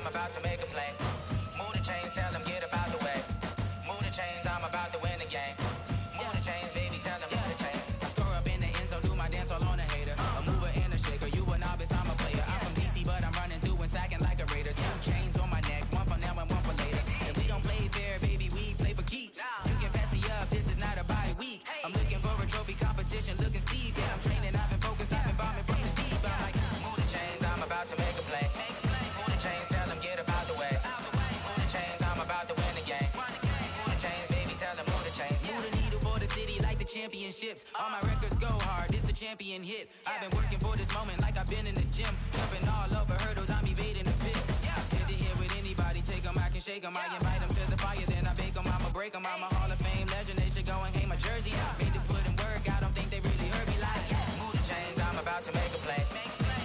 about to make a play. Move the chains, tell them get up out the way. Move the chains, I'm about to win the game. Move the chains, baby, tell them move the chains. I score up in the end zone, do my dance all on a hater. A mover and a shaker, you a novice, I'm a player. I'm from DC, but I'm running through and sacking like a raider. 2 chains on my neck, one for now and one for later. If we don't play fair, baby, we play for keeps. You can pass me up, this is not a bye week. I'm looking for a trophy competition, looking steep. Yeah, I'm training, I've been focused, I've been bombing from the deep. I'm like, move the chains, I'm about to make a play. Move the chains, tell them get up out the way. Move the chains, I'm about to win the game. Move the chains, baby, tell them move the chains. Move the needle for the city like the championships. All my records go hard, this a champion hit. I've been working for this moment like I've been in the gym. Jumping all over hurdles, I'm evading the pit. Hit to hit with anybody, take them, I can shake them. I invite them to the fire, then I bake them, I'ma break them. I'm a Hall of Fame legend, they should go and hang my jersey. Made to put in work, I don't think they really heard me like. Move the chains, I'm about to make a play.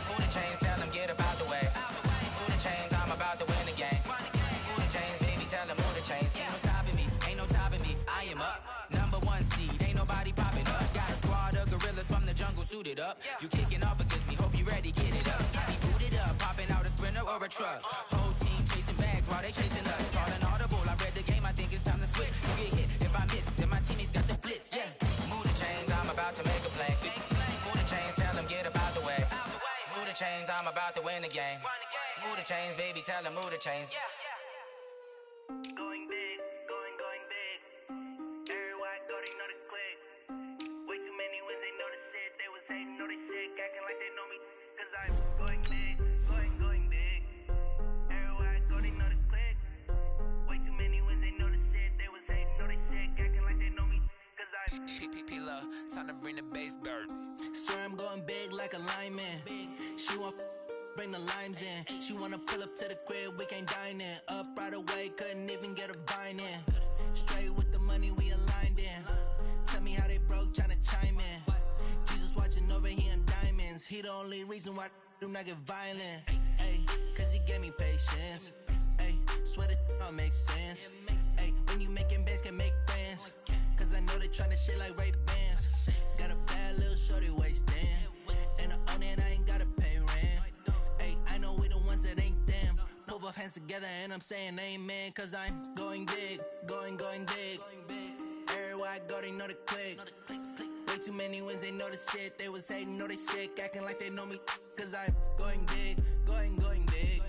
Move the chains, tell them get up out the way. Move the chains, I'm about to win the game. Move the chains, baby, tell them move the chains. Ain't no stopping me, ain't no topping me, I am up. #1 seed, ain't nobody popping up. Got a squad of gorillas from the jungle suited up. You kicking off against me, hope you ready, get it up. I be booted up, popping out a sprinter or a truck. Whole team chasing bags while they chasing us. Calling audible, I read the game, I think it's time to switch. You get hit, if I miss, then my teammates got the blitz, yeah. Move the chains, I'm about to make a play. Move the chains, tell them get up out the way. Move the chains, I'm about to win the game. Move the chains, baby, tell them move the chains. Going big, going big. Everywhere I go, they know the click. Way too many wins, they know the shit. They was hating, know they sick, acting like they know me. Cause I'm going big, going big. Everywhere I go, they know the click. Way too many wins, they know the shit. They was hating, know they sick, acting like they know me. Cause I'm P-P-P-Love, time to bring the bass bird. Swear I'm going big like a lineman. She want bring the limes in. She wanna pull up to the crib, we can't dine in. Up right away, couldn't even get a vine in. Straight with the money, we aligned in. Tell me how they broke, tryna chime in. Jesus watching over here in diamonds. He the only reason why I do not get violent. Ay, cause he gave me patience. Ay, swear that don't make sense. Ay, when you making bands, can make friends. Cause I know they tryna shit like Ray-Bans. Got a bad little shorty wasting. And I own it, I ain't gotta pay rent. Ay, I know we the ones that ain't them. Put both hands together and I'm saying amen. Cause I'm going big, going big. Everywhere I go, they know the click. Way too many wins, they know the shit. They was hating, know they sick, acting like they know me. Cause I'm going big, going big.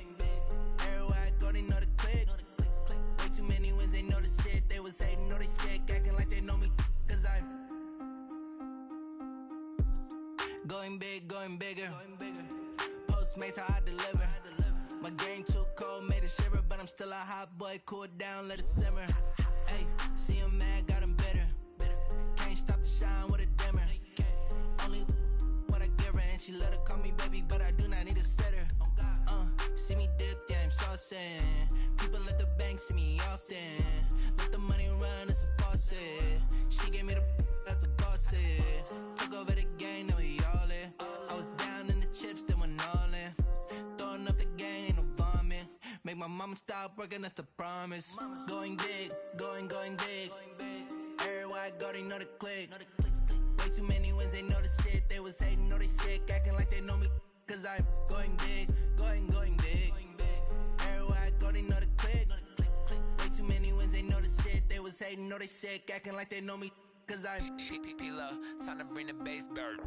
Everywhere I go, they know the click. Way too many wins, they know the shit. They was hating, know they sick, acting like they know me. Cause I'm going big, going bigger. Postmates how I deliver. My game too cold, made it shiver, but I'm still a hot boy. Cool it down, let it simmer. Hey, see him mad, got him bitter. Can't stop the shine with a dimmer. Only what I give her, and she let her call me baby, but I do not need a sitter. See me dip, yeah, I'm saucing. People at the bank see me often. Let the money run, it's a faucet. She gave me the that's a faucet. Took over the game, now we all in. I was down in the chips, then went all in. Throwing up the game, ain't no vomit. Make my mama stop working, that's the promise. Going big, going big. Everywhere I go, they know the click. Way too many wins, they know the shit. They was hating, know they sick, acting like they know me. Cause I'm going big, going big. Everywhere I go, they know the click. Way too many wins, they know the shit. They was hating, know they sick, acting like they know me. Cause I'm P-P-P-Love, time to bring the bass bird.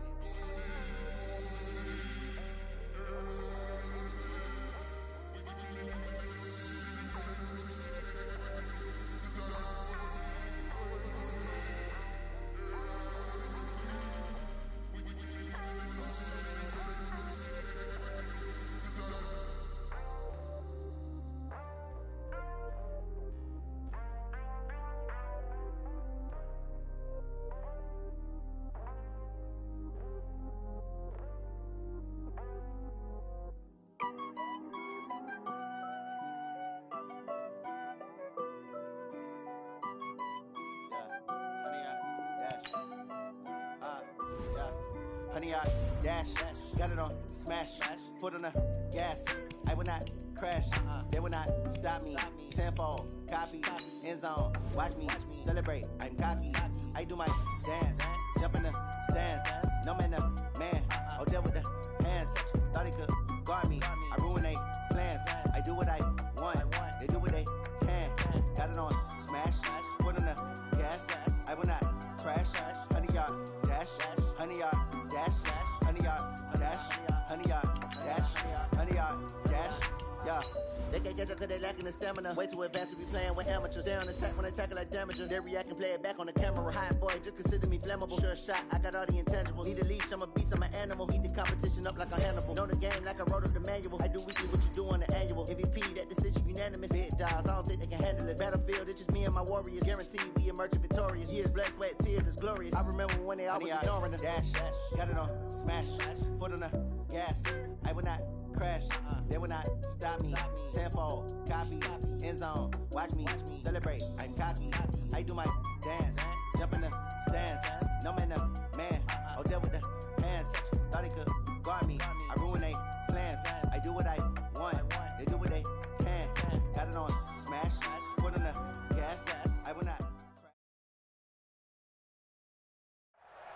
Honey, I dash, got it on smash, foot on the gas. I will not crash, they will not stop me. Tenfold, copy, end zone, watch me celebrate. I'm cocky, I do my dance, jump in the stands. No man, the man. Oh, there with the hands. Thought he could guard me. I ruin they plans. I do what I want. They do what they can. Got it on smash. Put on the gas. I will not crash. 100-yard dash. 100-yard dash. 100-yard dash. 100-yard dash. 100-yard dash. Yeah. They can't catch up cause they lacking the stamina. Way too advanced to be playing with amateurs. Stay on attack when they tackle like damages. They react and play it back on the camera. Hot boy, just consider me flammable. Sure shot, I got all the intangibles. Need a leash, I'm a beast, I'm an animal. Heat the competition up like a Hannibal. Know the game like I wrote up the manual. I do weekly what you do on the annual. MVP, that decision unanimous. Big dials, I don't think they can handle this. Battlefield, it's just me and my warriors. Guaranteed we emerge victorious. Years, blood, sweat, tears, is glorious. I remember when they always ignoring us. Dash, got it on smash. Foot on the gas. I will not crash. They will not stop me. Tenfold, copy, end zone. Watch me celebrate. I'm cocky. I do my dance. Jump in the stands. No man, the man. Oh, there with the hands. Thought he could guard me. I ruin they plans. I do what I want. They do what they can. Got it on smash. Put on the gas. I will not.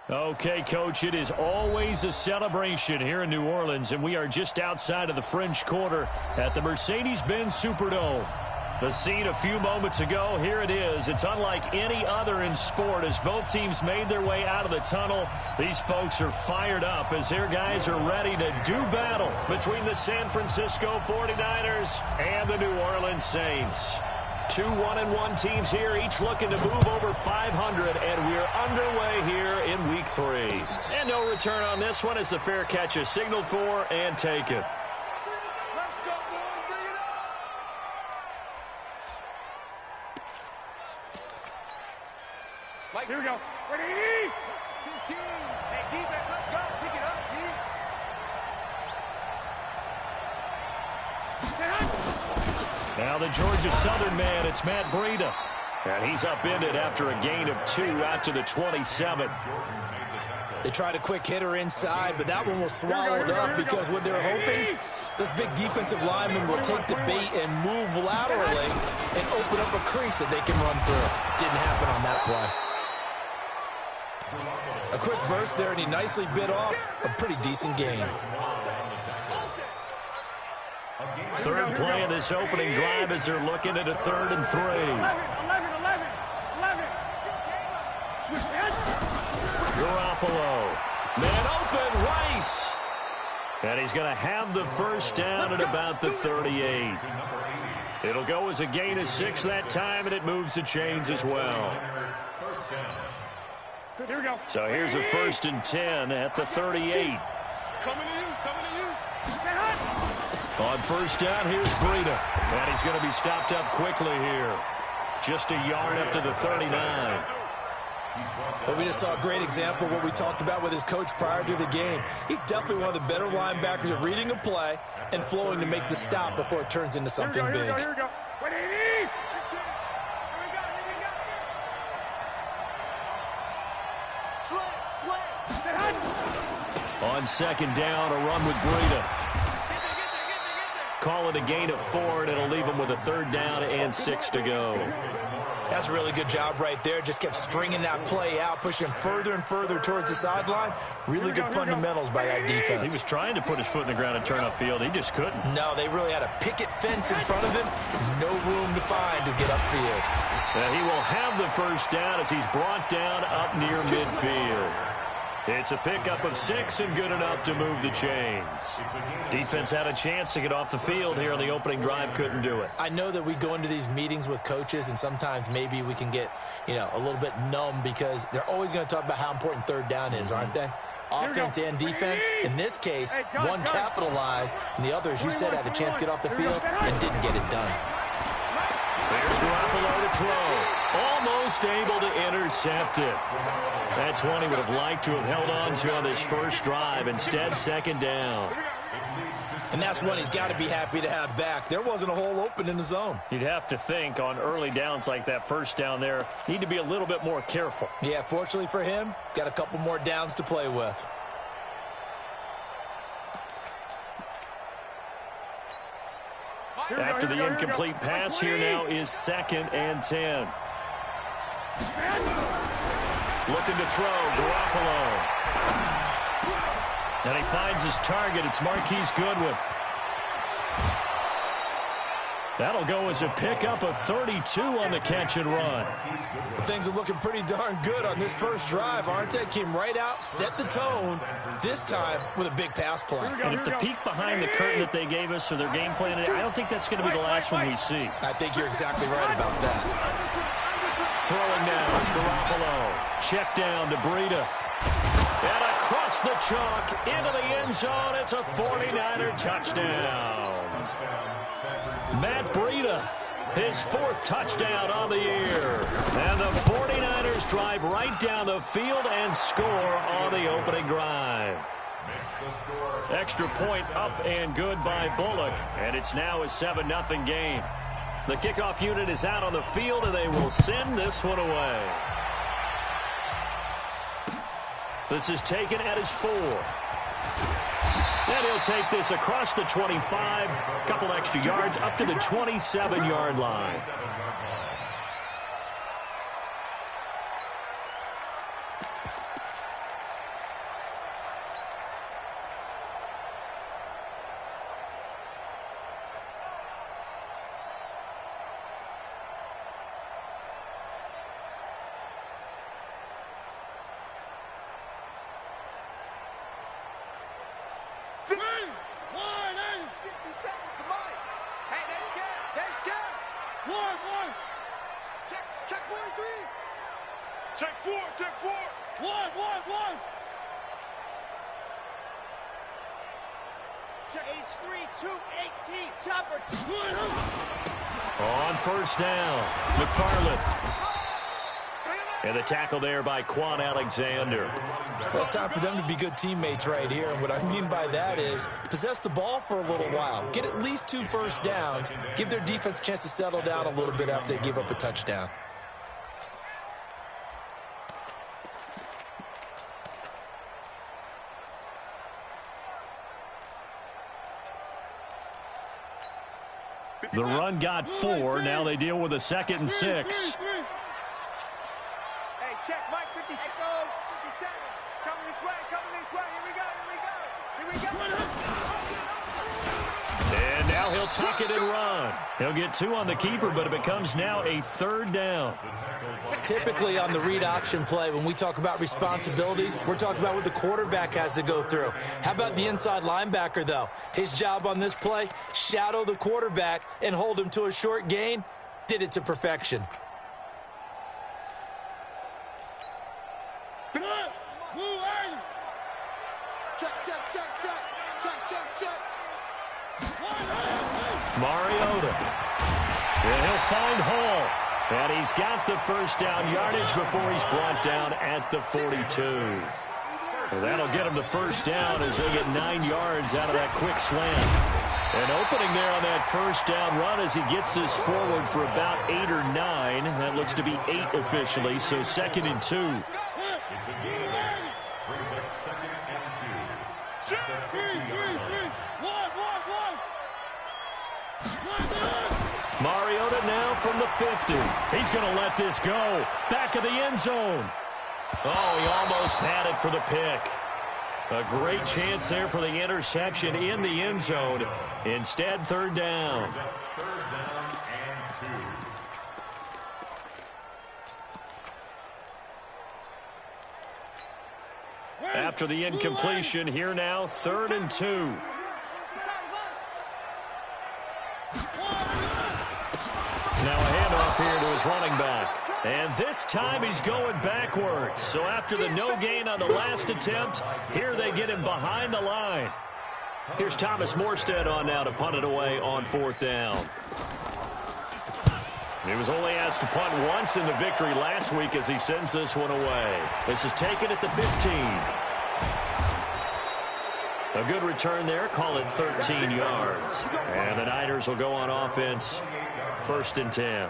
Okay, Coach, it is always a celebration here in New Orleans, and we are just outside of the French Quarter at the Mercedes-Benz Superdome. The scene a few moments ago, here it is. It's unlike any other in sport as both teams made their way out of the tunnel. These folks are fired up as their guys are ready to do battle between the San Francisco 49ers and the New Orleans Saints. Two 1-1 teams here, each looking to move over 500, and we're underway here in Week 3. And no return on this one as the fair catch is signaled for and taken. Let's go, boys, bring it up! Mike, here we go. Ready? 15. Hey, defense, let's go. Pick it up, D. Now the Georgia Southern man, it's Matt Breida. And he's upended after a gain of 2 out to the 27. They tried a quick hitter inside, but that one was swallowed up because what they're hoping, this big defensive lineman will take the bait and move laterally and open up a crease that they can run through. Didn't happen on that play. A quick burst there, and he nicely bit off a pretty decent gain. Third play of this opening drive as they're looking at a 3rd and 3. 11. Garoppolo. Man open, Rice. And he's going to have the first down at about the 38. It'll go as a gain of 6 that time, and it moves the chains as well. Here we go. So here's a 1st and 10 at the 38. Coming to you. On first down, here's Breida. And he's going to be stopped up quickly here. Just a yard up to the 39. But we just saw a great example of what we talked about with his coach prior to the game. He's definitely one of the better linebackers at reading a play and flowing to make the stop before it turns into something big. Here we go. Ready? On second down, a run with Breida. Call it a gain of 4, and it'll leave him with a 3rd down and 6 to go. That's a really good job right there. Just kept stringing that play out, pushing further and further towards the sideline. Really good fundamentals by that defense. He was trying to put his foot in the ground and turn upfield. He just couldn't. No, they really had a picket fence in front of him. No room to find to get upfield. And he will have the first down as he's brought down up near midfield. It's a pickup of 6 and good enough to move the chains. Defense had a chance to get off the field here on the opening drive, couldn't do it. I know that we go into these meetings with coaches, and sometimes maybe we can get, a little bit numb because they're always going to talk about how important 3rd down is, aren't they? Offense and defense. In this case, one capitalized, and the other, as you said, had a chance to get off the field and didn't get it done. There's Garoppolo to throw. Almost able to intercept it. That's one he would have liked to have held on to on this first drive. Instead, 2nd down. And that's one he's got to be happy to have back. There wasn't a hole open in the zone. You'd have to think on early downs like that first down there, need to be a little bit more careful. Yeah, fortunately for him, got a couple more downs to play with. After the incomplete pass, here now is 2nd and 10. Looking to throw, Garoppolo. And he finds his target. It's Marquise Goodwin. That'll go as a pickup of 32 on the catch and run. Things are looking pretty darn good on this first drive, aren't they? Came right out, set the tone, this time with a big pass play. And if the peek behind the curtain that they gave us for their game plan, I don't think that's going to be the last one we see. I think you're exactly right about that. Throwing now is Garoppolo. Check down to Breida. And across the chalk into the end zone. It's a 49er touchdown. Matt Breida, his fourth touchdown on the year. And the 49ers drive right down the field and score on the opening drive. Extra point up and good by Bullock. And it's now a 7-0 game. The kickoff unit is out on the field, and they will send this one away. This is taken at his 4. And he'll take this across the 25, a couple extra yards, up to the 27-yard line. On first down, McFarland. And the tackle there by Quan Alexander. Well, it's time for them to be good teammates right here. And what I mean by that is possess the ball for a little while. Get at least 2 first downs. Give their defense a chance to settle down a little bit after they give up a touchdown. The run got 4. Now they deal with a 2nd and 6. Hey, check, Mike, 57. It's coming this way, Here we go. And now he'll tuck it and run. He'll get 2 on the keeper, but it becomes now a 3rd down. Typically on the read option play, when we talk about responsibilities, we're talking about what the quarterback has to go through. How about the inside linebacker, though? His job on this play, shadow the quarterback and hold him to a short gain. Did it to perfection. Mariota. And he'll find Hall. And he's got the first down yardage before he's brought down at the 42. So that'll get him the first down as they get 9 yards out of that quick slant. And opening there on that first down run as he gets this forward for about 8 or 9. That looks to be 8 officially, so 2nd and 2. Brings up 2nd and 2. Mariota now from the 50. He's going to let this go. Back of the end zone. Oh, he almost had it for the pick. A great chance there for the interception in the end zone. Instead, 3rd down. After the incompletion, here now, 3rd and 2. Now a handoff here to his running back. And this time he's going backwards. So after the no gain on the last attempt, here they get him behind the line. Here's Thomas Morstead on now to punt it away on 4th down. He was only asked to punt once in the victory last week as he sends this one away. This is taken at the 15. A good return there. Call it 13 yards. And the Niners will go on offense. 1st and 10.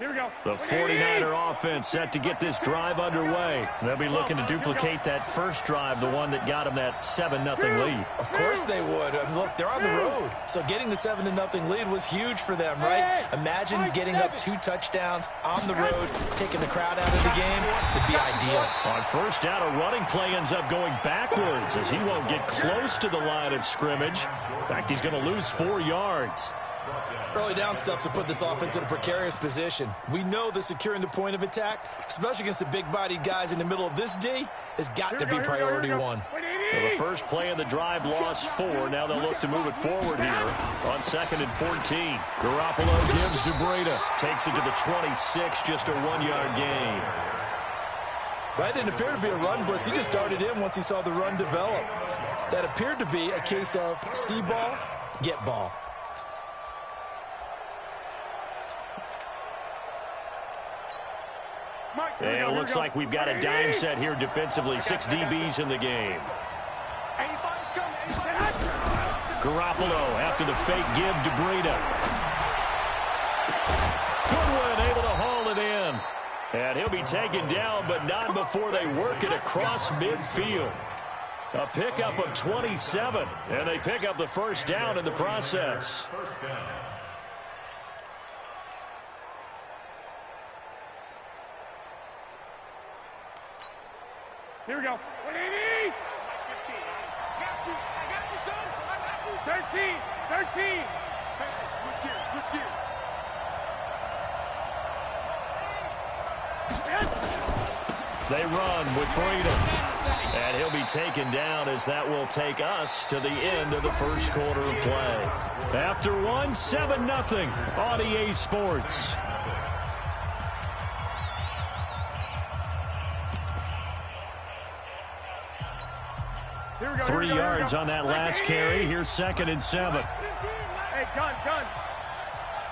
The 49er offense set to get this drive underway. They'll be looking to duplicate that first drive, the one that got them that 7-0 lead. Of course they would. Look, they're on the road. So getting the 7-0 lead was huge for them, right? Imagine getting up 2 touchdowns on the road, taking the crowd out of the game. It'd be ideal. On first down, a running play ends up going backwards as he won't get close to the line of scrimmage. In fact, he's going to lose 4 yards. Early down stuff to put this offense in a precarious position. We know that securing the point of attack, especially against the big-bodied guys in the middle of this D, has got to be priority one. Well, the first play of the drive lost 4. Now they'll look to move it forward here on 2nd and 14. Garoppolo gives to Breida. Takes it to the 26, just a 1-yard gain. That didn't appear to be a run blitz. He just darted in once he saw the run develop. That appeared to be a case of see ball, get ball. And it looks like we've got a dime set here defensively. 6 DBs in the game. Garoppolo after the fake give to Breida. Goodwin able to haul it in. And he'll be taken down, but not before they work it across midfield. A pickup of 27, and they pick up the first down in the process. Here we go. 180. 15. I got you, son. I got you. 13. Hey, switch gears. They run with Breida. And he'll be taken down as that will take us to the end of the first quarter of play. After one, 7-0 on EA Sports. 3 yards on that last carry. Here's 2nd and 7. Hey, gun.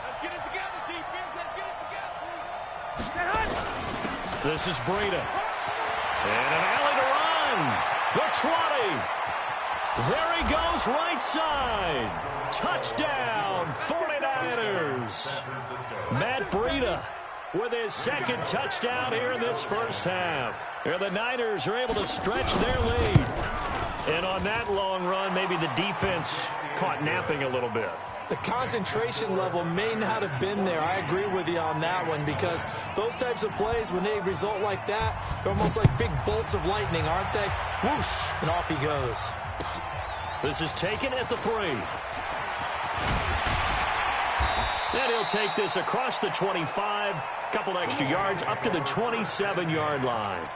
Let's get it together, defense. Let's get it together. This is Breida. And an alley to run. The 20. There he goes, right side. Touchdown, 49ers. Matt Breida with his 2nd touchdown here in this first half. And the Niners are able to stretch their lead. And on that long run, maybe the defense caught napping a little bit. The concentration level may not have been there. I agree with you on that one, because those types of plays, when they result like that, they're almost like big bolts of lightning, aren't they? Whoosh, and off he goes. This is taken at the 3. And he'll take this across the 25, couple extra yards, up to the 27-yard line.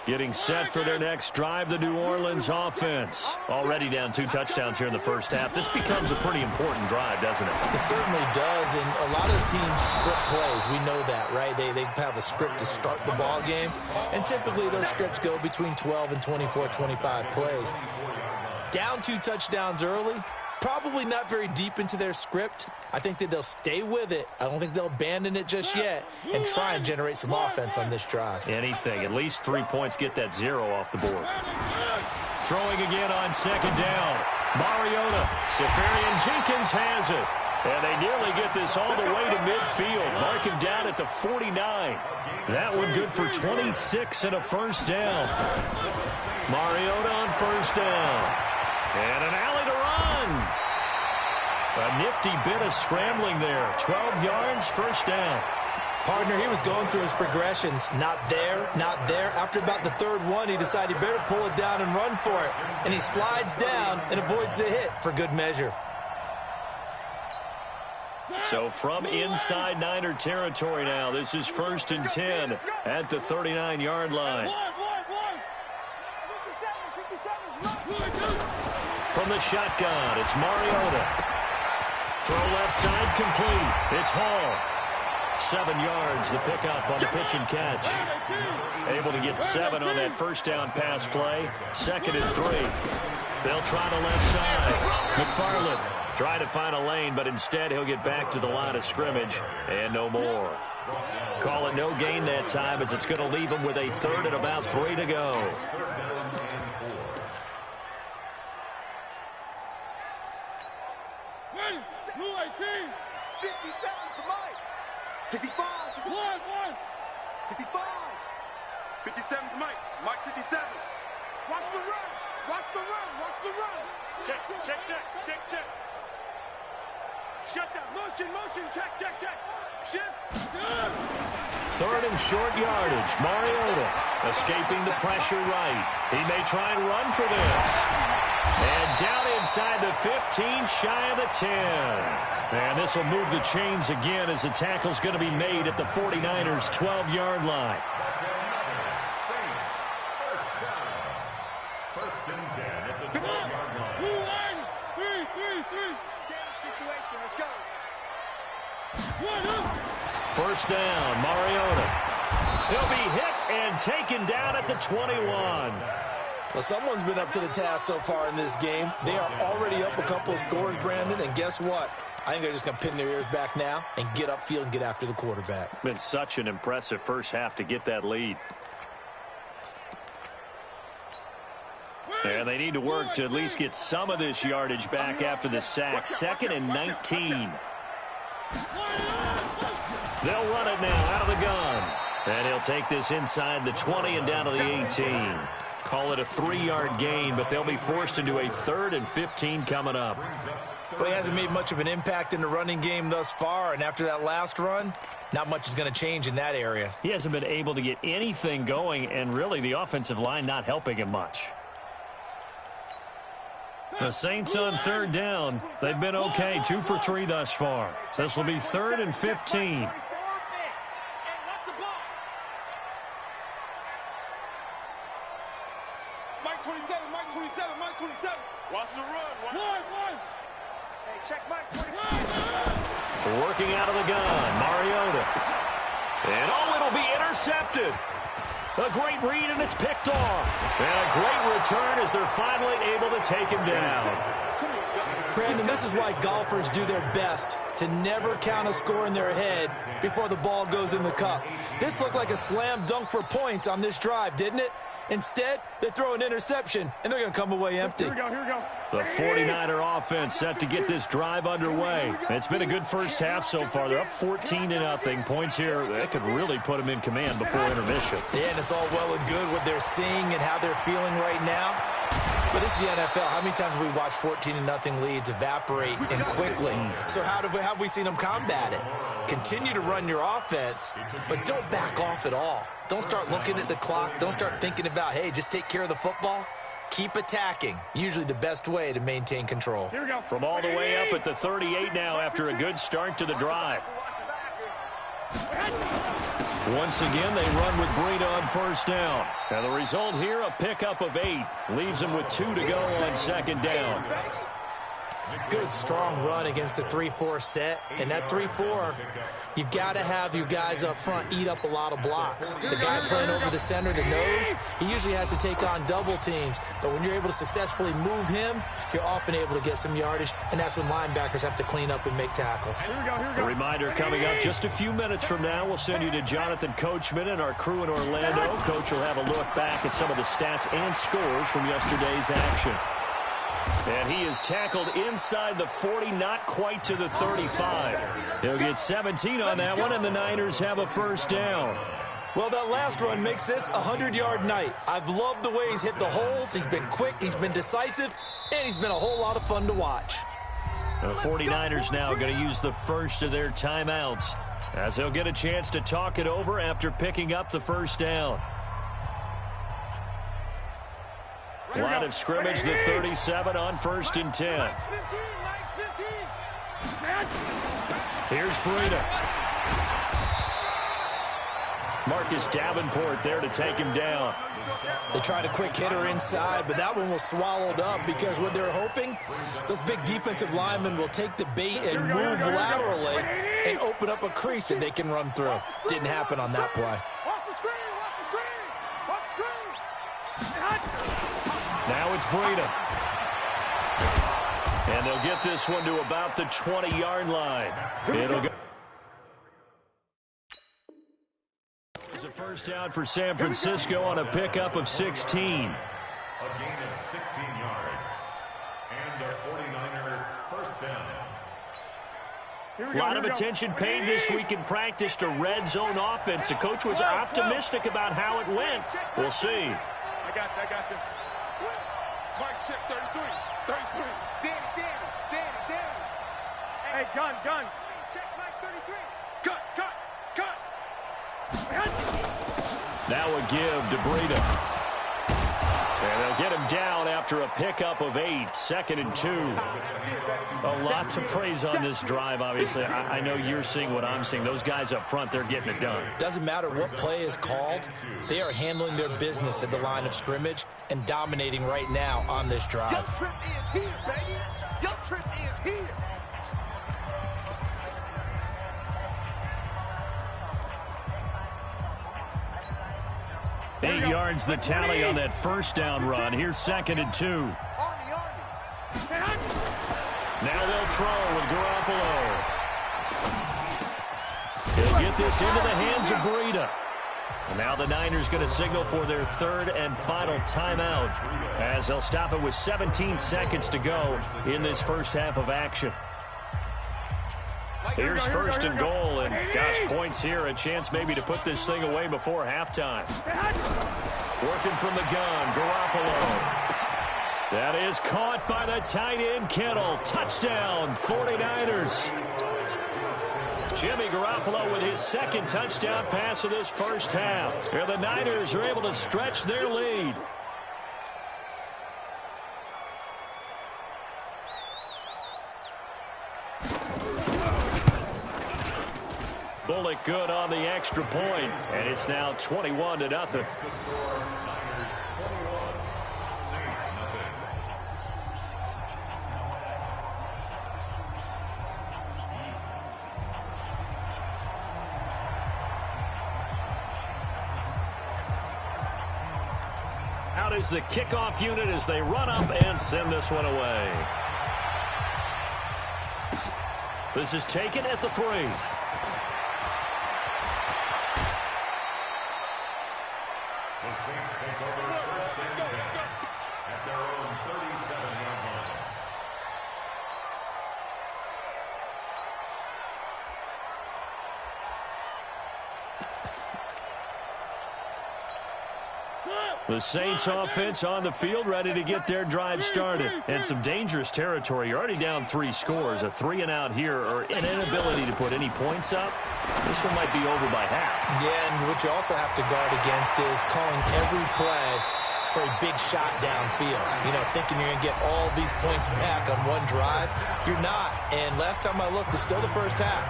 Getting set for their next drive, the New Orleans offense. Already down 2 touchdowns here in the first half. This becomes a pretty important drive, doesn't it? It certainly does, and a lot of teams script plays. We know that, right? They have a script to start the ball game, and typically those scripts go between 12 and 24, 25 plays. Down 2 touchdowns early, probably not very deep into their script. I think that they'll stay with it. I don't think they'll abandon it just yet and try and generate some offense on this drive. Anything. At least 3 points, get that 0 off the board. Throwing again on 2nd down. Mariota. Safarian Jenkins has it. And they nearly get this all the way to midfield. Mark him down at the 49. That one good for 26 and a first down. Mariota on first down. And an alley to run. A nifty bit of scrambling there. 12 yards, first down. Partner, he was going through his progressions. Not there, not there. After about the 3rd one, he decided he better pull it down and run for it. And he slides down and avoids the hit for good measure. So from inside Niner territory now, this is 1st and 10 at the 39-yard line. From the shotgun, it's Mariota. Throw left side complete. It's Hall. 7 yards, the pickup on the pitch and catch. Able to get 7 on that first down pass play. 2nd and 3. They'll try the left side. McFarland trying to find a lane, but instead he'll get back to the line of scrimmage and no more. Call it no gain that time, as it's going to leave him with a 3rd and about 3 to go. 57 for Mike. 65. 65. 57 for Mike. Mike 57. Watch the run. Watch the run. Watch the run. Check. Shut down. Motion. Check. Shift. Third and short yardage. Mariota escaping the pressure right. He may try and run for this. And down inside the 15, shy of the 10. And this will move the chains again as the tackle's going to be made at the 49ers' 12-yard line. First and 10 at the 12-yard line. Standing situation. Let's go. First down, Mariota. He'll be hit and taken down at the 21. Well, someone's been up to the task so far in this game. They are already up a couple of scores, Brandon, and guess what? I think they're just going to pin their ears back now and get upfield and get after the quarterback. Been such an impressive first half to get that lead. And they need to work to at least get some of this yardage back after the sack. 2nd and 19. They'll run it now out of the gun. And he'll take this inside the 20 and down to the 18. Call it a 3-yard gain, but they'll be forced into a 3rd and 15 coming up. Well, he hasn't made much of an impact in the running game thus far, and after that last run, not much is going to change in that area. He hasn't been able to get anything going, and really the offensive line not helping him much. The Saints on 3rd down. They've been okay, 2 for 3 thus far. This will be 3rd and 15. Mike 27. Watch the run. Hey, check Mike 27. Working out of the gun, Mariota. And it'll be intercepted. A great read, and it's picked off. And a great return as they're finally able to take him down. Brandon, this is why golfers do their best to never count a score in their head before the ball goes in the cup. This looked like a slam dunk for points on this drive, didn't it? Instead, they throw an interception, and they're going to come away empty. Here we go. The 49er offense set to get this drive underway. It's been a good first half so far. They're up 14-0. Points here, that could really put them in command before intermission. Yeah, and it's all well and good what they're seeing and how they're feeling right now. But this is the NFL. How many times have we watched 14-0 leads evaporate and quickly? So how have we seen them combat it? Continue to run your offense, but don't back off at all. Don't start looking at the clock. Don't start thinking about, hey, just take care of the football. Keep attacking. Usually the best way to maintain control. Here we go. From all the way up at the 38 now after a good start to the drive. Once again, they run with Breida on first down. And the result here, a pickup of 8. Leaves them with 2 to go on 2nd down. Good, strong run against the 3-4 set. And that 3-4, you've got to have your guys up front eat up a lot of blocks. The guy playing over the center, the nose, he usually has to take on double teams. But when you're able to successfully move him, you're often able to get some yardage. And that's when linebackers have to clean up and make tackles. Here we go. A reminder coming up just a few minutes from now. We'll send you to Jonathan Coachman and our crew in Orlando. Coach will have a look back at some of the stats and scores from yesterday's action. And he is tackled inside the 40, not quite to the 35. He'll get 17 on that one, and the Niners have a first down. Well, that last run makes this a 100-yard night. I've loved the way he's hit the holes. He's been quick, he's been decisive, and he's been a whole lot of fun to watch. The 49ers now going to use the first of their timeouts as they'll get a chance to talk it over after picking up the first down. Line of scrimmage, the 37 on 1st and 10. Here's Breida. Marcus Davenport there to take him down. They tried a quick hitter inside, but that one was swallowed up because what they're hoping, those big defensive linemen will take the bait and move laterally and open up a crease that they can run through. Didn't happen on that play. Now it's Breida. And they'll get this one to about the 20-yard line. It'll go. It's a first down for San Francisco on a pickup of 16. A gain of 16 yards. And a 49er first down. A lot of attention paid this week in practice to red zone offense. The coach was optimistic about how it went. We'll see. I got this. Mike shift 33. Danny. Hey, gun. Check Mike 33. Cut. Now a give to Breida. And they'll get him down after a pickup of 8, 2nd and 2. A lot to praise on this drive, obviously. I know you're seeing what I'm seeing. Those guys up front, they're getting it done. Doesn't matter what play is called. They are handling their business at the line of scrimmage and dominating right now on this drive. Your trip is here, baby. Your trip is here. Eight yards the tally on that first down run. Here's 2nd and 2. Now they'll throw with Garoppolo. He'll get this into the hands of Breida. And now the Niners going to signal for their 3rd and final timeout as they'll stop it with 17 seconds to go in this first half of action. Here's 1st and goal, and gosh, points here, a chance maybe to put this thing away before halftime. Working from the gun, Garoppolo. That is caught by the tight end, Kittle. Touchdown, 49ers. Jimmy Garoppolo with his 2nd touchdown pass of this first half. And the Niners are able to stretch their lead. Bullock good on the extra point, and it's now 21-0. Out is the kickoff unit as they run up and send this one away. This is taken at the 3. The Saints take over 1st and 10 at their own 37-yard line. The Saints offense on the field, ready to get their drive started. And some dangerous territory. You're already down 3 scores. A 3 and out here, or an inability to put any points up. This one might be over by half. Yeah, and what you also have to guard against is calling every play for a big shot downfield. You know, thinking you're going to get all these points back on one drive. You're not. And last time I looked, it's still the first half.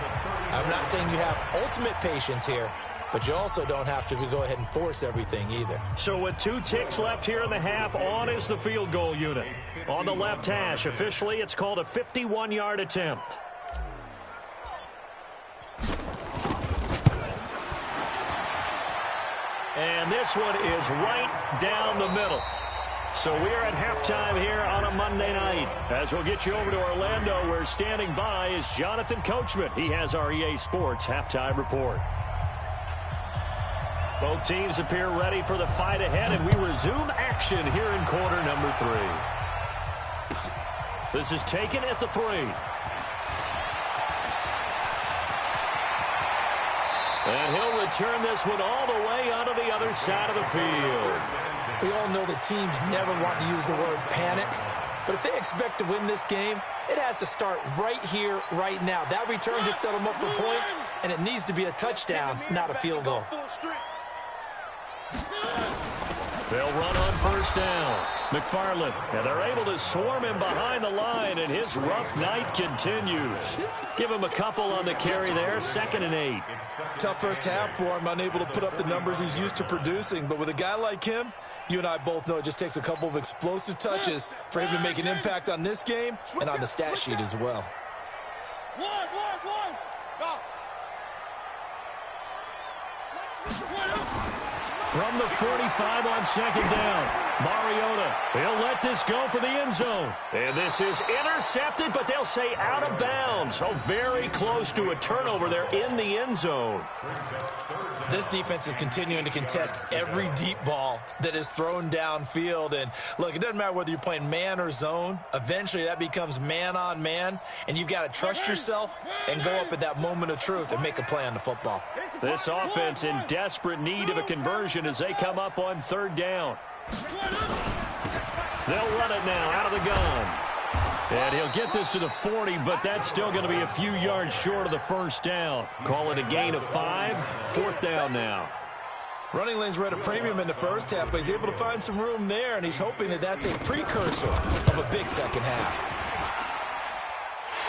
I'm not saying you have ultimate patience here, but you also don't have to go ahead and force everything either. So with 2 ticks left here in the half, on is the field goal unit. On the left hash, officially, it's called a 51-yard attempt. And this one is right down the middle. So we're at halftime here on a Monday night. As we'll get you over to Orlando, where standing by is Jonathan Coachman. He has our EA Sports halftime report. Both teams appear ready for the fight ahead, and we resume action here in quarter number 3. This is taken at the 3. And he'll return this one all the way onto the other side of the field. We all know that teams never want to use the word panic, but if they expect to win this game, it has to start right here, right now. That return just set them up for points, and it needs to be a touchdown, not a field goal. They'll run on first down. McFarland, and they're able to swarm him behind the line, and his rough night continues. Give him a couple on the carry there, 2nd and 8. Tough first half for him, unable to put up the numbers he's used to producing. But with a guy like him, you and I both know it just takes a couple of explosive touches for him to make an impact on this game and on the stat sheet as well. From the 45 on 2nd down. Mariota, he'll let this go for the end zone. And this is intercepted, but they'll say out of bounds. Oh, very close to a turnover there in the end zone. This defense is continuing to contest every deep ball that is thrown downfield. And, look, it doesn't matter whether you're playing man or zone. Eventually, that becomes man-on-man, and you've got to trust yourself and go up at that moment of truth and make a play on the football. This offense in desperate need of a conversion as they come up on third down. They'll run it now out of the gun. And he'll get this to the 40, but that's still going to be a few yards short of the first down. Call it a gain of 5. Fourth down now. Running lanes were at a premium in the first half, but he's able to find some room there, and he's hoping that that's a precursor of a big second half.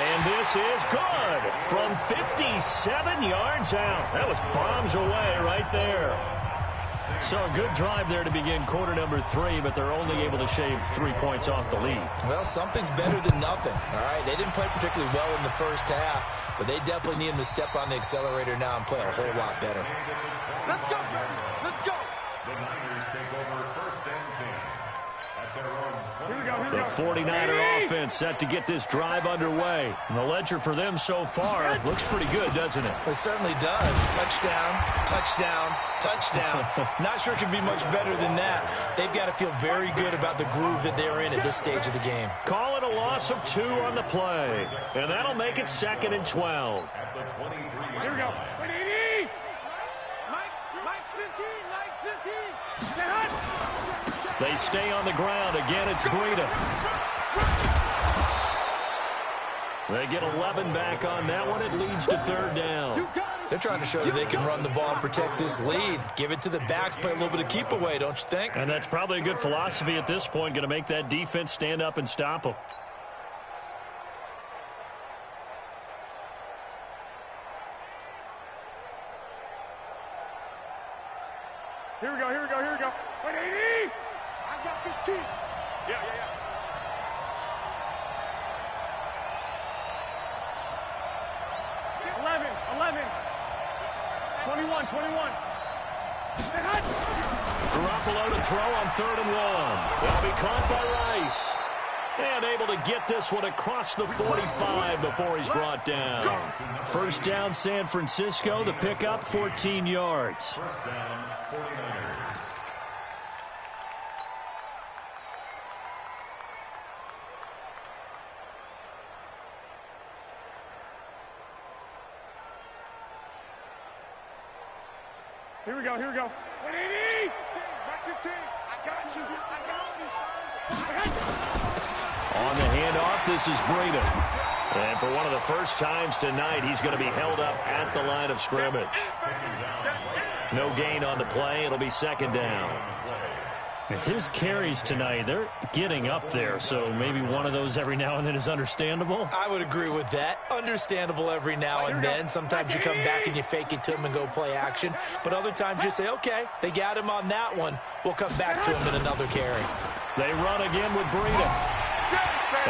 And this is good from 57 yards out. That was bombs away right there. So a good drive there to begin quarter number 3, but they're only able to shave 3 points off the lead. Well, something's better than nothing, all right? They didn't play particularly well in the first half, but they definitely need him to step on the accelerator now and play a whole lot better. Let's go, baby. Let's go. The Niners take over first and 10 at their own 20. The 49er offense set to get this drive underway. And the ledger for them so far looks pretty good, doesn't it? It certainly does. Touchdown, touchdown, touchdown. Not sure it can be much better than that. They've got to feel very good about the groove that they're in at this stage of the game. Call it a loss of 2 on the play. And that'll make it 2nd and 12. At the 23. Here we go. Mike's 15. Mike's 15. They stay on the ground. Again, it's Breida. They get 11 back on that one. It leads to third down. They're trying to show that they can run the ball and protect this lead. Give it to the backs, play a little bit of keep away, don't you think? And that's probably a good philosophy at this point. Going to make that defense stand up and stop them. Here we go. 180. I got 15. Yeah. 11. 21. Garoppolo to throw on 3rd and 1. They'll be caught by Rice. And able to get this one across the 45 before he's brought down. First down, San Francisco. The pickup, 14 yards. First down, 49ers. Here we go. 180. Back 15. I got you, son. On the handoff, this is Breida. And for one of the first times tonight, he's going to be held up at the line of scrimmage. No gain on the play. It'll be 2nd down. His carries tonight, they're getting up there, so maybe one of those every now and then is understandable. I would agree with that. Understandable every now and then. Sometimes you come back and you fake it to him and go play action. But other times you say, okay, they got him on that one. We'll come back to him in another carry. They run again with Breida.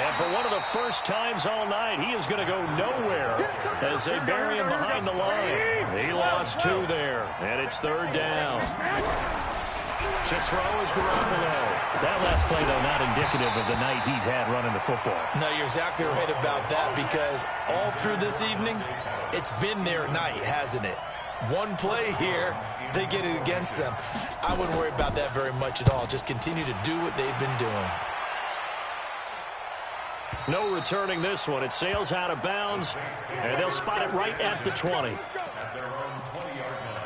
And for one of the first times all night, he is going to go nowhere as they bury him behind the line. He lost 2 there, and it's 3rd down. To throw is Garoppolo. That last play, though, not indicative of the night he's had running the football. No, you're exactly right about that, because all through this evening, it's been their night, hasn't it? One play here, they get it against them. I wouldn't worry about that very much at all. Just continue to do what they've been doing. No returning this one. It sails out of bounds, and they'll spot it right at the 20. At their own 20-yard line.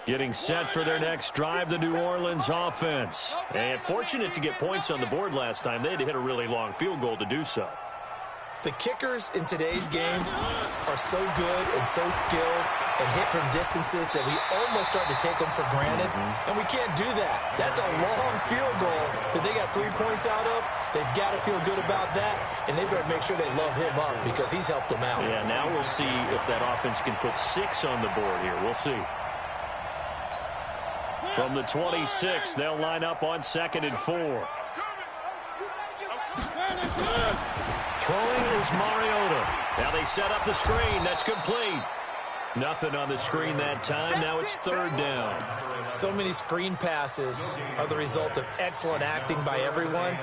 Getting set for their next drive, the New Orleans offense. And fortunate to get points on the board last time. They had to hit a really long field goal to do so. The kickers in today's game are so good and so skilled and hit from distances that we almost start to take them for granted. And we can't do that. That's a long field goal that they got 3 points out of. They've got to feel good about that, and they better make sure they love him up because he's helped them out. Yeah, now we'll see if that offense can put 6 on the board here. We'll see. From the 26, they'll line up on 2nd and 4. Throwing is Mariota. Now they set up the screen. That's complete. Nothing on the screen that time. Now it's 3rd down. So many screen passes are the result of excellent acting by everyone.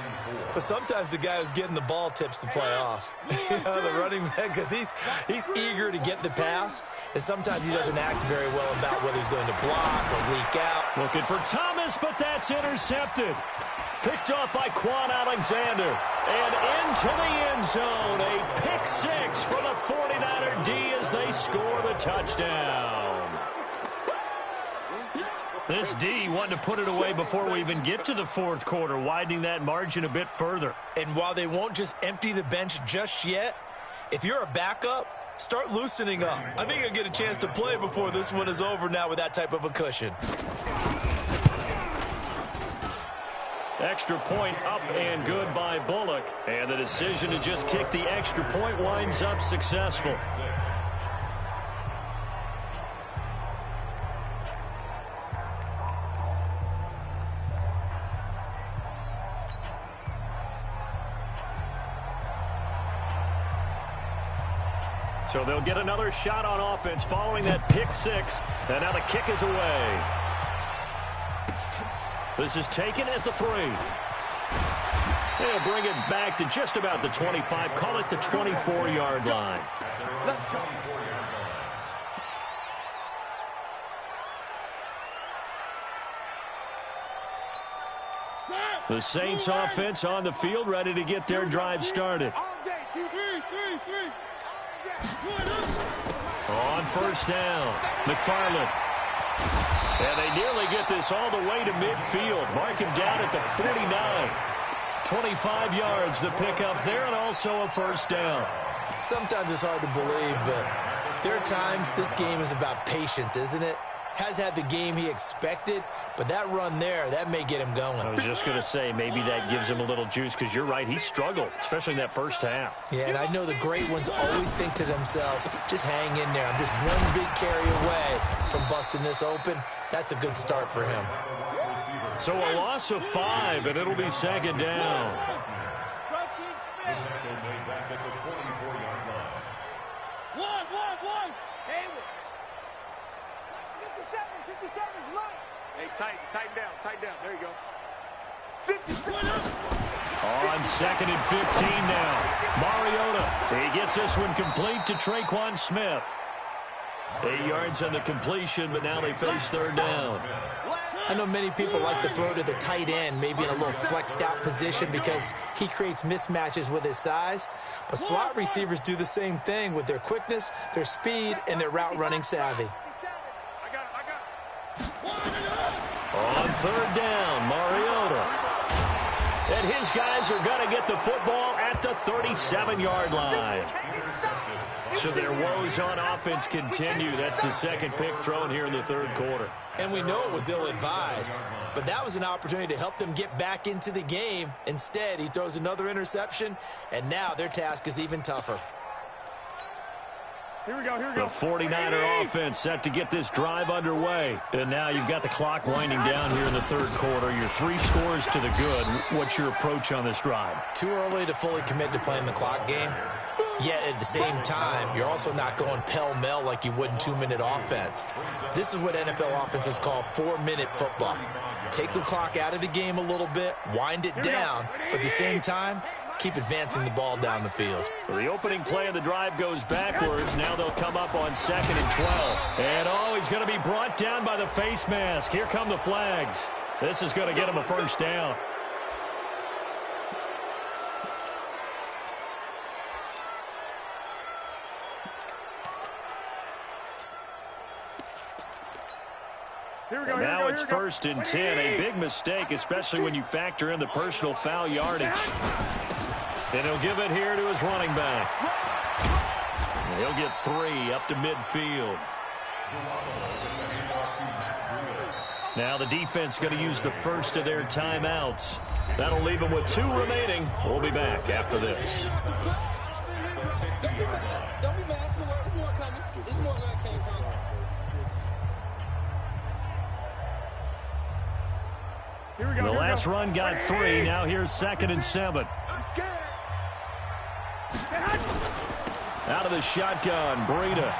But sometimes the guy who's getting the ball tips the play off. The running back, because he's eager to get the pass, and sometimes he doesn't act very well about whether he's going to block or leak out. Looking for Thomas, but that's intercepted. Picked off by Quan Alexander. And into the end zone. A pick 6 for the 49er D as they score the touchdown. This D wanted to put it away before we even get to the 4th quarter, widening that margin a bit further. And while they won't just empty the bench just yet, if you're a backup, start loosening up. I think you'll get a chance to play before this one is over now with that type of a cushion. Extra point up and good by Bullock. And the decision to just kick the extra point winds up successful. So they'll get another shot on offense following that pick 6. And now the kick is away. This is taken at the 3. They'll bring it back to just about the 25. Call it the 24-yard line. The Saints offense on the field, ready to get their drive started. On 1st down, McFarland. And they nearly get this all the way to midfield. Mark him down at the 49. 25 yards the pickup there, and also a 1st down. Sometimes it's hard to believe, but there are times this game is about patience, isn't it? Has had the game he expected, but that run there, that may get him going. I was just going to say, maybe that gives him a little juice, because you're right, he struggled, especially in that 1st half. Yeah, and I know the great ones always think to themselves, just hang in there. I'm just one big carry away from busting this open. That's a good start for him. So a loss of 5, and it'll be 2nd down. Hey, tighten down. There you go. 50. On 2nd and 15 now. Mariota. He gets this one complete to Traquan Smith. 8 yards on the completion, but now they face 3rd down. I know many people like to throw to the tight end, maybe in a little flexed out position because he creates mismatches with his size. But slot receivers do the same thing with their quickness, their speed, and their route running savvy. On 3rd down, Mariota. And his guys are going to get the football at the 37-yard line. So their woes on offense continue. That's the 2nd pick thrown here in the 3rd quarter. And we know it was ill-advised, but that was an opportunity to help them get back into the game. Instead, he throws another interception, and now their task is even tougher. Here we go. The 49er offense set to get this drive underway. And now you've got the clock winding down here in the 3rd quarter. Your 3 scores to the good. What's your approach on this drive? Too early to fully commit to playing the clock game. Yet at the same time, you're also not going pell-mell like you would in 2-minute offense. This is what NFL offenses call 4-minute football. Take the clock out of the game a little bit, wind it down, but at the same time, keep advancing the ball down the field. So the opening play of the drive goes backwards. Now they'll come up on 2nd and 12. And he's going to be brought down by the face mask. Here come the flags. This is going to get him a 1st down. Now it's 1st and 10. A big mistake, especially when you factor in the personal foul yardage. And he'll give it here to his running back. And he'll get 3 up to midfield. Now the defense going to use the first of their timeouts. That'll leave them with 2 remaining. We'll be back after this. Don't be mad. There's more coming. There's more where I came from. The last run got 3. Now here's 2nd and 7. Out of the shotgun, Breida.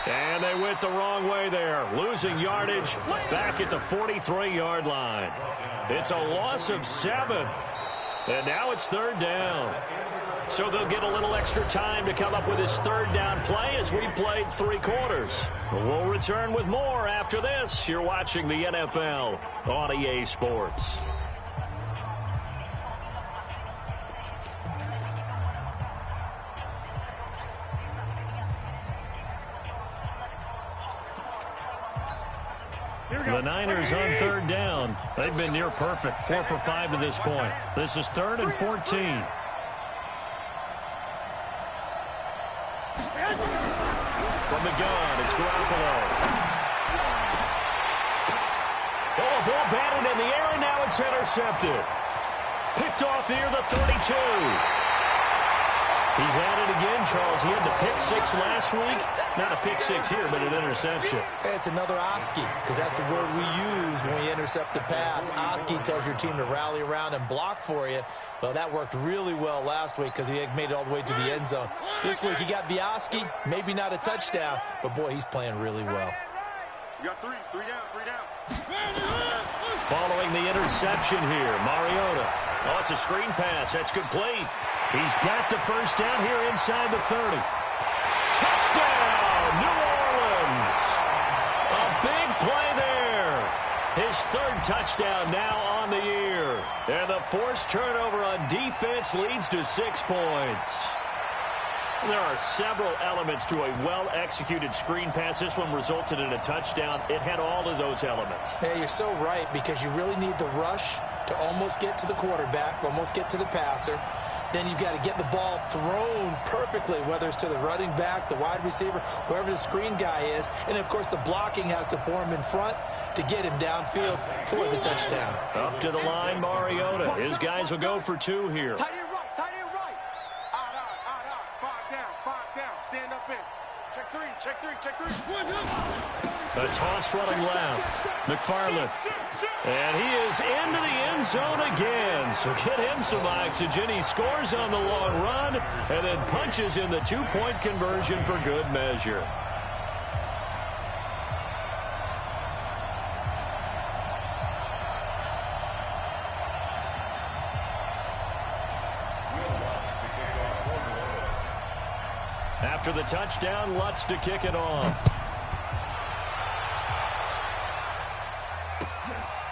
And they went the wrong way there, losing yardage back at the 43-yard line. It's a loss of 7. And now it's 3rd down. So they'll get a little extra time to come up with his 3rd down play as we played 3 quarters. We'll return with more after this. You're watching the NFL on EA Sports. The Niners on 3rd down. They've been near perfect, 4 for 5 to this point. This is 3rd and 14. From the gun, it's Garoppolo. Oh, a ball batted in the air, and now it's intercepted. Picked off near the 32. He's at it again, Charles. He had the pick 6 last week. Not a pick 6 here, but an interception. It's another Oski, because that's the word we use when we intercept a pass. Oski tells your team to rally around and block for you. Well, that worked really well last week because he made it all the way to the end zone. This week he got the Oski, maybe not a touchdown, but boy, he's playing really well. You got 3 down. Following the interception here, Mariota. Oh, it's a screen pass. That's complete. He's got the 1st down here inside the 30. Touchdown, New Orleans. A big play there. His 3rd touchdown now on the year. And the forced turnover on defense leads to 6 points. There are several elements to a well-executed screen pass. This one resulted in a touchdown. It had all of those elements. Hey, you're so right, because you really need the rush to almost get to the quarterback, almost get to the passer. Then you've got to get the ball thrown perfectly, whether it's to the running back, the wide receiver, whoever the screen guy is. And, of course, the blocking has to form in front to get him downfield for the touchdown. Up to the line, Mariota. His guys will go for 2 here. Tight end right. Five down. Stand up in. Check three. A toss running left. McFarland. And he is into the end zone again. So get him some oxygen. He scores on the long run and then punches in the 2-point conversion for good measure. After the touchdown, Lutz to kick it off.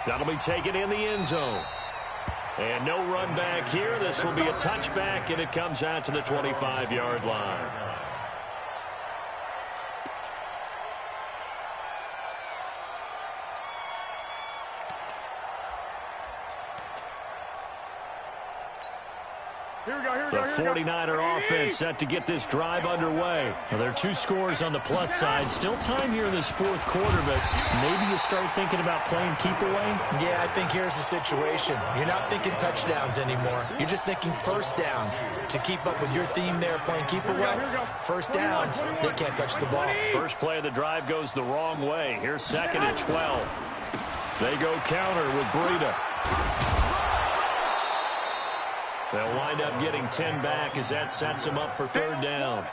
That'll be taken in the end zone. And no run back here. This will be a touchback, and it comes out to the 25-yard line. The 49er offense set to get this drive underway. Well, there are 2 scores on the plus side. Still time here in this 4th quarter, but maybe you start thinking about playing keep away? Yeah, I think here's the situation. You're not thinking touchdowns anymore. You're just thinking 1st downs. To keep up with your theme there, playing keep away, 1st downs, they can't touch the ball. First play of the drive goes the wrong way. Here's 2nd and 12. They go counter with Breida. They'll wind up getting 10 back as that sets them up for 3rd down.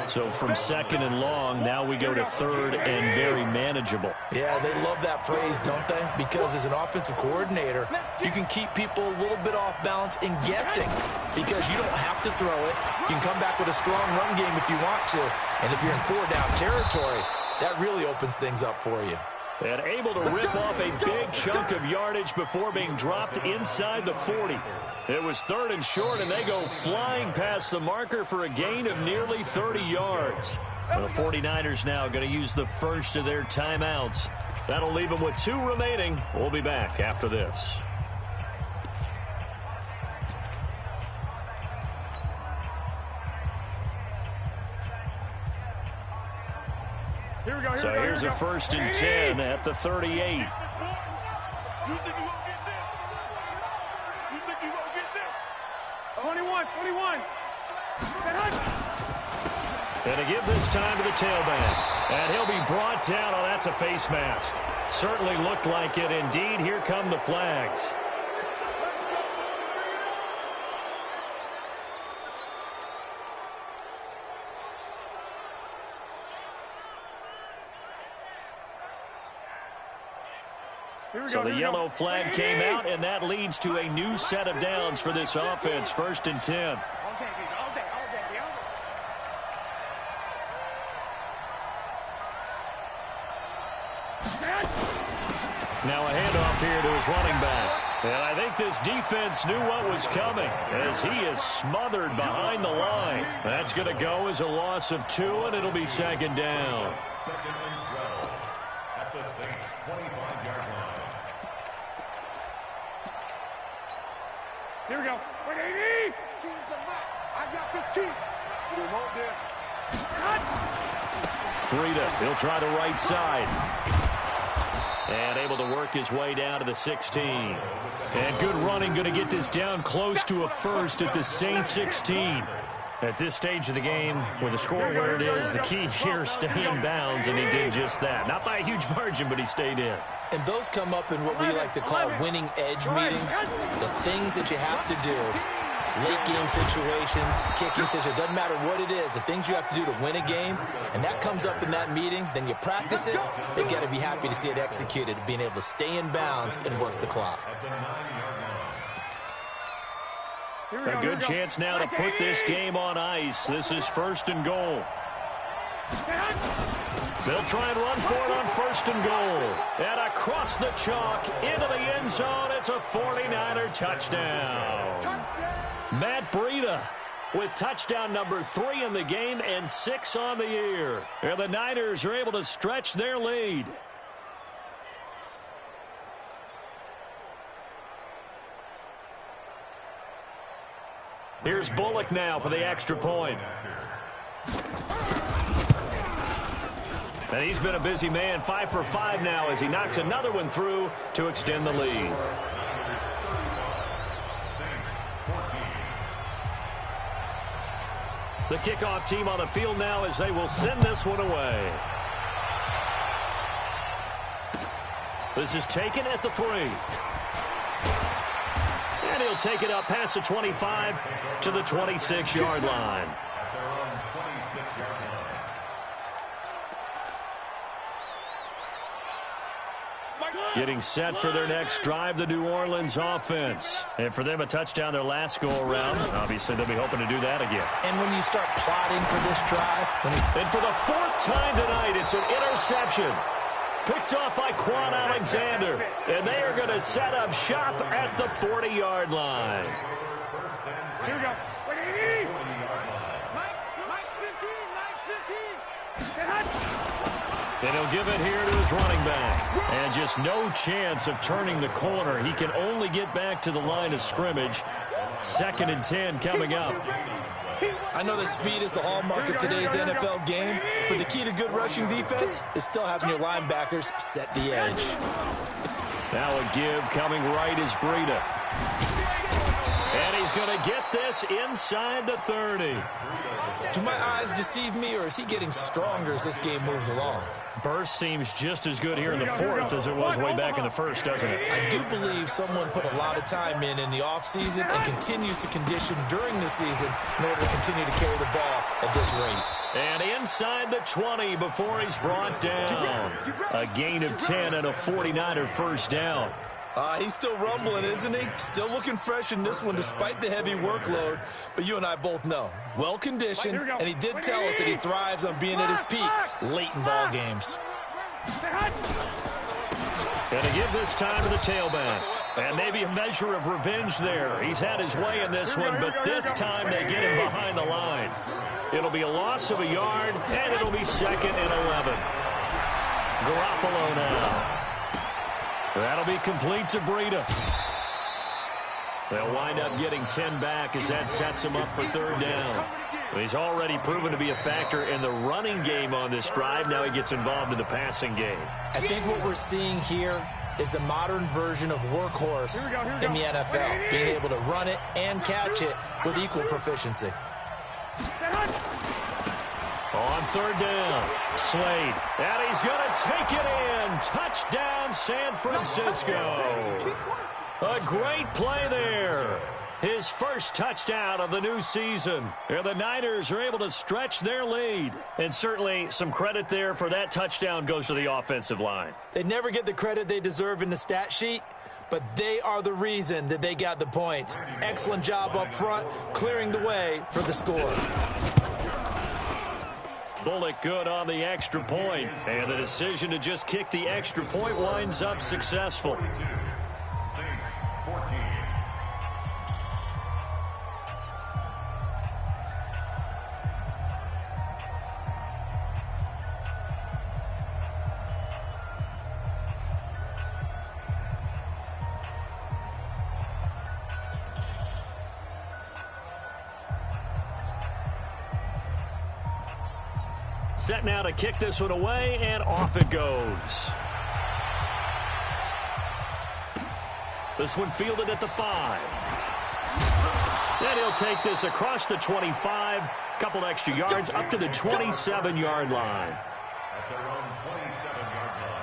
So from 2nd and long, now we go to 3rd and very manageable. Yeah, they love that phrase, don't they? Because as an offensive coordinator, you can keep people a little bit off balance and guessing because you don't have to throw it. You can come back with a strong run game if you want to. And if you're in 4-down territory, that really opens things up for you. And able to rip off a big chunk of yardage before being dropped inside the 40. It was 3rd and short, and they go flying past the marker for a gain of nearly 30 yards. The 49ers now going to use the first of their timeouts. That'll leave them with 2 remaining. We'll be back after this. So here's a 1st and 10 at the 38. You think you gonna get this? You think you gonna get this? 21. And to give this time to the tailback. And he'll be brought down. Oh, that's a face mask. Certainly looked like it. Indeed, here come the flags. So the yellow flag came out, and that leads to a new set of downs for this offense. 1st and 10. Now a handoff here to his running back. And I think this defense knew what was coming as he is smothered behind the line. That's going to go as a loss of 2, and it'll be 2nd down. 2nd and 12 at the Saints' 25-yard line. Here we go. 180. Choose the mark. I got 15. We want this. Breida, he'll try the right side. And able to work his way down to the 16. And good running, going to get this down close to a first at the Saints 16. At this stage of the game, with the score where it is, the key here, stay in bounds, and he did just that. Not by a huge margin, but he stayed in. And those come up in what we like to call winning edge meetings. The things that you have to do, late game situations, kicking situations, doesn't matter what it is, the things you have to do to win a game, and that comes up in that meeting, then you practice it, they've got to be happy to see it executed, being able to stay in bounds and work the clock. A good chance now to put this game on ice. This is 1st and goal. They'll try and run for it on 1st and goal. And across the chalk into the end zone. It's a 49er touchdown. Matt Breida with touchdown number 3 in the game and 6 on the year. And the Niners are able to stretch their lead. Here's Bullock now for the extra point. And he's been a busy man, 5 for 5 now as he knocks another one through to extend the lead. The kickoff team on the field now as they will send this one away. This is taken at the 3. And he'll take it up past the 25 to the 26-yard line. Getting set for their next drive, the New Orleans offense. And for them, a touchdown their last go-around. Obviously, they'll be hoping to do that again. And when you start plotting for this drive... And for the 4th time tonight, it's an interception. Picked off by Quan Alexander. And they are going to set up shop at the 40-yard line. Here we go. 180. Mike's 15. Mike's 15. And he'll give it here to his running back. And just no chance of turning the corner. He can only get back to the line of scrimmage. 2nd and 10 coming up. I know that speed is the hallmark of today's NFL game, but the key to good rushing defense is still having your linebackers set the edge. Now a give coming right is Breida. And he's going to get this inside the 30. Do my eyes deceive me, or is he getting stronger as this game moves along? Burst seems just as good here in the 4th as it was way back in the 1st, doesn't it? I do believe someone put a lot of time in the offseason and continues to condition during the season in order to continue to carry the ball at this rate. And inside the 20 before he's brought down. A gain of 10 and a 49er first down. He's still rumbling, isn't he? Still looking fresh in this one despite the heavy workload. But you and I both know, well-conditioned, and he did tell us that he thrives on being at his peak late in ball games. Going to give this time to the tailback. And maybe a measure of revenge there. He's had his way in this one, but this time they get him behind the line. It'll be a loss of a yard, and it'll be 2nd and 11. Garoppolo now. That'll be complete to Breida. They'll wind up getting 10 back as that sets him up for 3rd down. He's already proven to be a factor in the running game on this drive. Now he gets involved in the passing game. I think what we're seeing here is the modern version of workhorse in the NFL, being able to run it and catch it with equal proficiency. On 3rd down, Slade, and he's going to take it in touchdown, San Francisco. A great play there. His first touchdown of the new season. And the Niners are able to stretch their lead. And certainly some credit there for that touchdown goes to the offensive line. They never get the credit they deserve in the stat sheet, but they are the reason that they got the points. Excellent job up front, clearing the way for the score. Bullock good on the extra point. And the decision to just kick the extra point winds up successful. Saints 14. Set now to kick this one away, and off it goes. This one fielded at the 5. And he'll take this across the 25, couple extra yards up to the 27-yard line. At their own 27-yard line.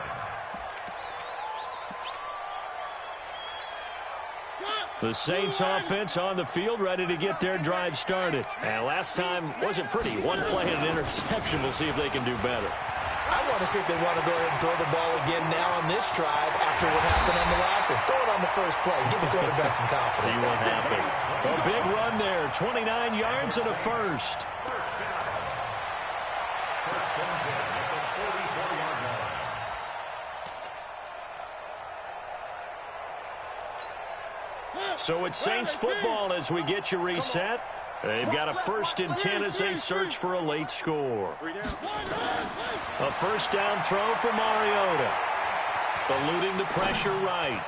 The Saints offense on the field, ready to get their drive started. And last time wasn't pretty. One play and an interception. We'll see if they can do better. I want to see if they want to go ahead and throw the ball again now on this drive after what happened on the last one. Throw it on the first play. Give the quarterback some confidence. See what happens. A big run there. 29 yards and a first. First and 10 at the 44-yard line. So it's Saints football as we get you reset. They've got a 1st and 10 as they search for a late score. A first down throw for Mariota. Eluding the pressure right.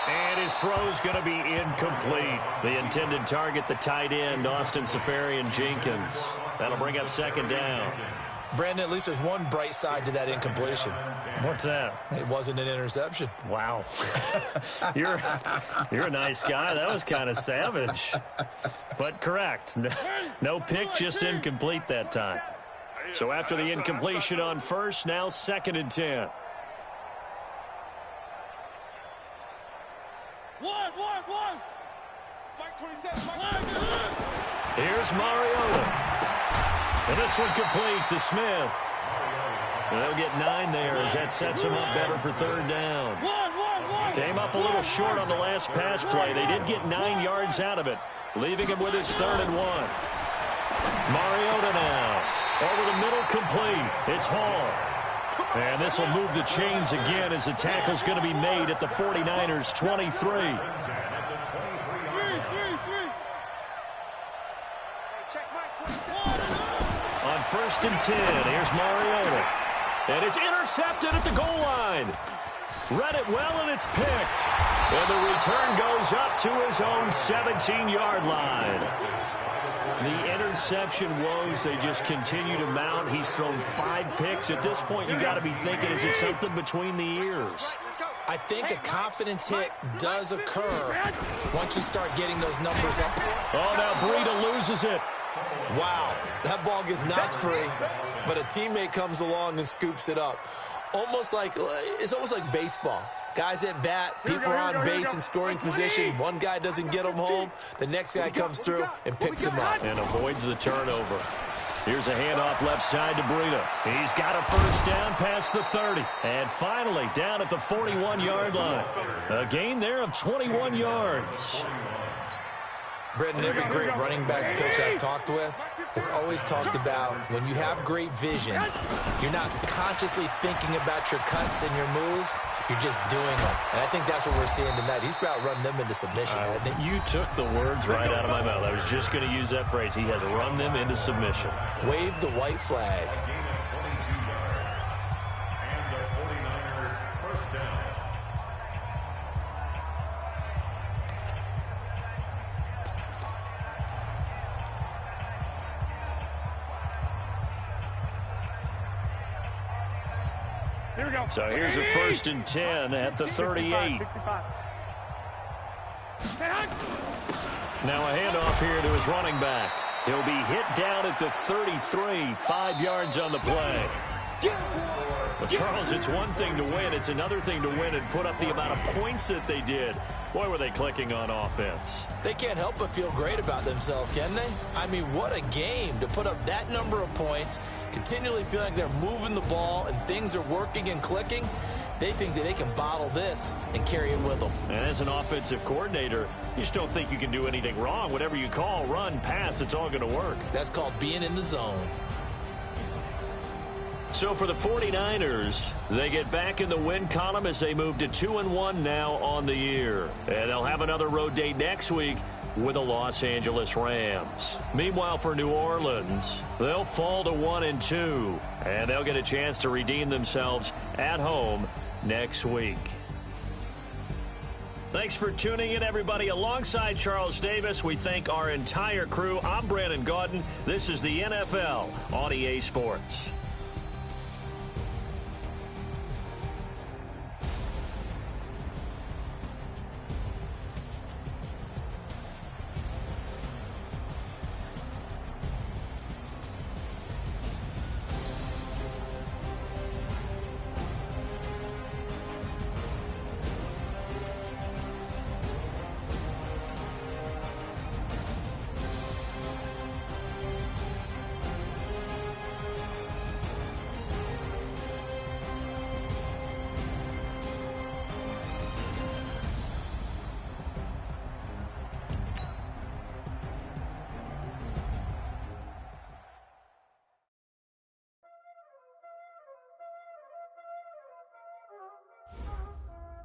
And his throw's going to be incomplete. The intended target, the tight end, Austin Seferian-Jenkins. That'll bring up 2nd down. Brandon, at least there's one bright side to that incompletion. What's that? It wasn't an interception. Wow. You're a nice guy. That was kind of savage. But correct. No pick, just incomplete that time. So after the incompletion on first, now 2nd and 10. One. Mike 27. Here's Mariota. And this one complete to Smith. They'll get 9 there as that sets him up better for 3rd down. Came up a little short on the last pass play. They did get 9 yards out of it, leaving him with his 3rd and 1. Mariota now. Over the middle, complete. It's Hall. And this will move the chains again as the tackle's going to be made at the 49ers' 23. On 1st and 10, here's Mariota. And it's intercepted at the goal line. Read it well, and it's picked. And the return goes up to his own 17-yard line. The interception woes, they just continue to mount. He's thrown 5 picks. At this point, you got to be thinking, is it something between the ears? I think a confidence hit does occur once you start getting those numbers up. Oh, now Breida loses it. Wow, that ball gets knocked free, but a teammate comes along and scoops it up. It's almost like baseball. Guys at bat, people are on base in scoring position. One guy doesn't get them home. The next guy comes through and picks him up. And avoids the turnover. Here's a handoff left side to Breida. He's got a first down past the 30. And finally, down at the 41-yard line. A gain there of 21 yards. Brendan, every great running backs coach I've talked with has always talked about when you have great vision, you're not consciously thinking about your cuts and your moves, you're just doing them. And I think that's what we're seeing tonight. He's about run them into submission, hasn't he? You took the words right out of my mouth. I was just going to use that phrase. He has run them into submission. Wave the white flag. So here's a 1st and 10 at the 38. Now a handoff here to his running back. He'll be hit down at the 33, 5 yards on the play. Well, Charles, it's one thing to win. It's another thing to win and put up the amount of points that they did. Boy, were they clicking on offense. They can't help but feel great about themselves, can they? I mean, what a game to put up that number of points, continually feel like they're moving the ball and things are working and clicking. They think that they can bottle this and carry it with them. And as an offensive coordinator, you just don't think you can do anything wrong. Whatever you call, run, pass, it's all going to work. That's called being in the zone. So for the 49ers, they get back in the win column as they move to 2-1 now on the year. And they'll have another road date next week with the Los Angeles Rams. Meanwhile, for New Orleans, they'll fall to 1-2, and they'll get a chance to redeem themselves at home next week. Thanks for tuning in, everybody. Alongside Charles Davis, we thank our entire crew. I'm Brandon Gaudin. This is the NFL on EA Sports.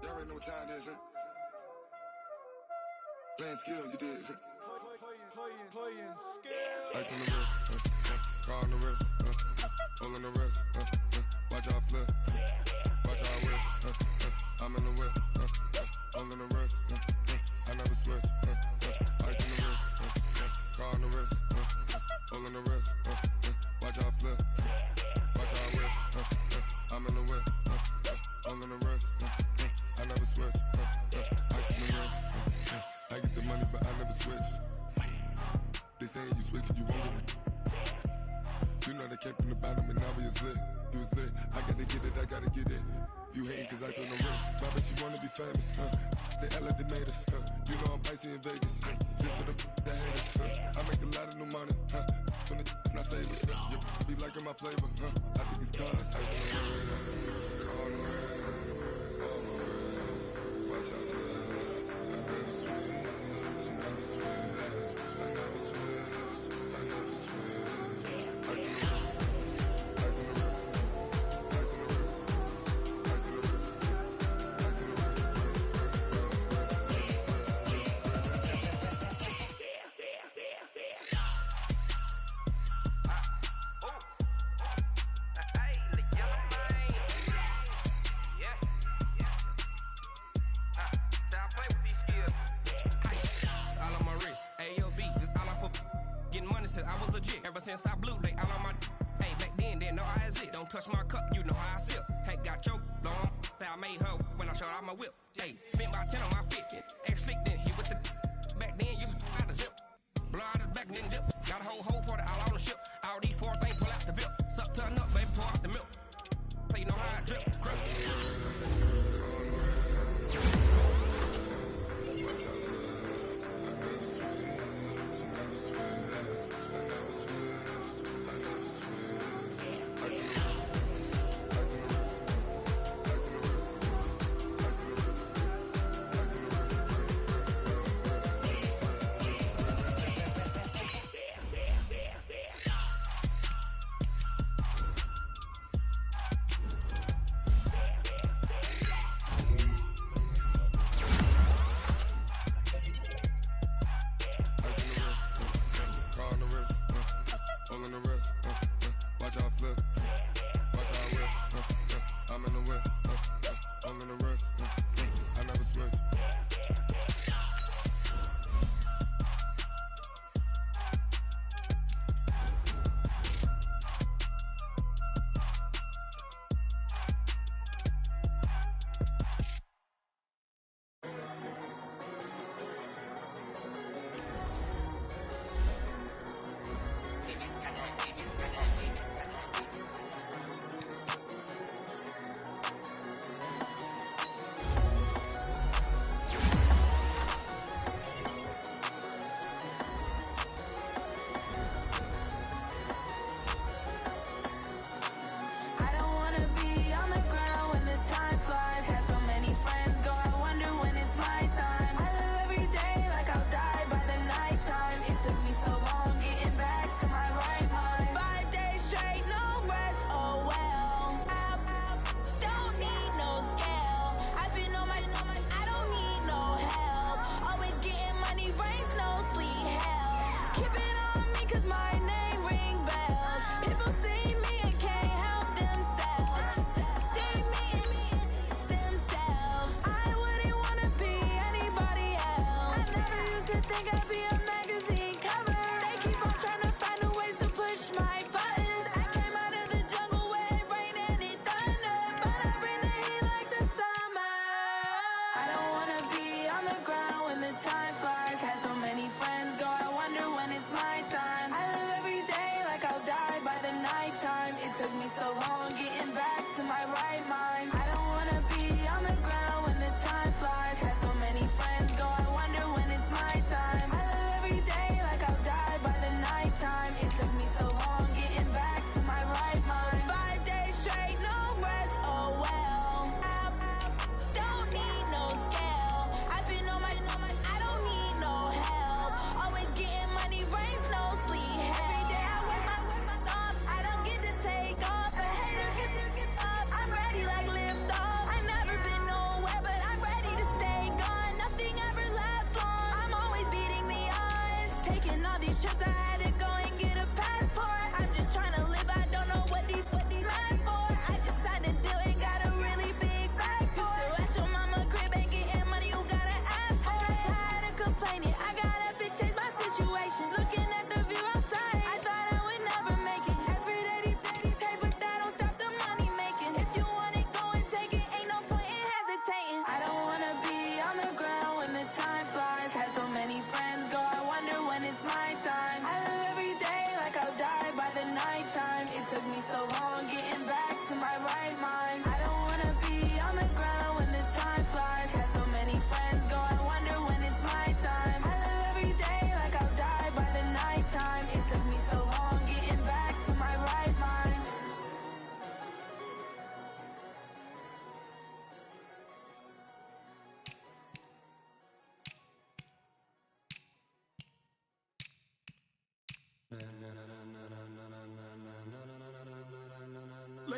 Y'all already know what time it is, huh? Playing skills, you did. Playing skills. Ice on the wrist, car on the wrist, hole on the wrist, watch out flip, watch out whip, I'm in the whip, hole in the wrist, I never switch, ice on the wrist, car on the wrist, hole in the wrist, watch out flip, watch out whip, I'm in the whip, hole in the wrist, I never switch, ice on the wrist, I get the money but I never switch. They saying you switch and you won't get it. You know they came from the bottom and now we is lit. You was lit, I gotta get it, I gotta get it. You hating cause ice on the wrist. My bitch, you wanna be famous, They act like they made us, You know I'm icy in Vegas, This for the that hate us, I make a lot of new money, When it's not savers, You be liking my flavor, I think it's cause ice on the wrist, on the wrist, on the wrist. Watch out, cause I never switch, I never switch. I never switch, I never switch. Ice in the wrist, ice in the wrist, ice in the wrist, ice in the wrist, ice in the wrist, I was legit. Ever since I blew, they all on my hey, back then, didn't know I exist. Don't touch my cup, you know how I sip. Hey, got choked, long. Say I made her when I showed out my whip. Hey, spent about 10 on my 50. Ex-slick, then hit with the back then, used to out the zip. Blow out his back, then dip. Got a whole party all on the ship. All these four things pull out the VIP. Suck to a nut, baby, pour out the milk. So you know how I drip. Crush.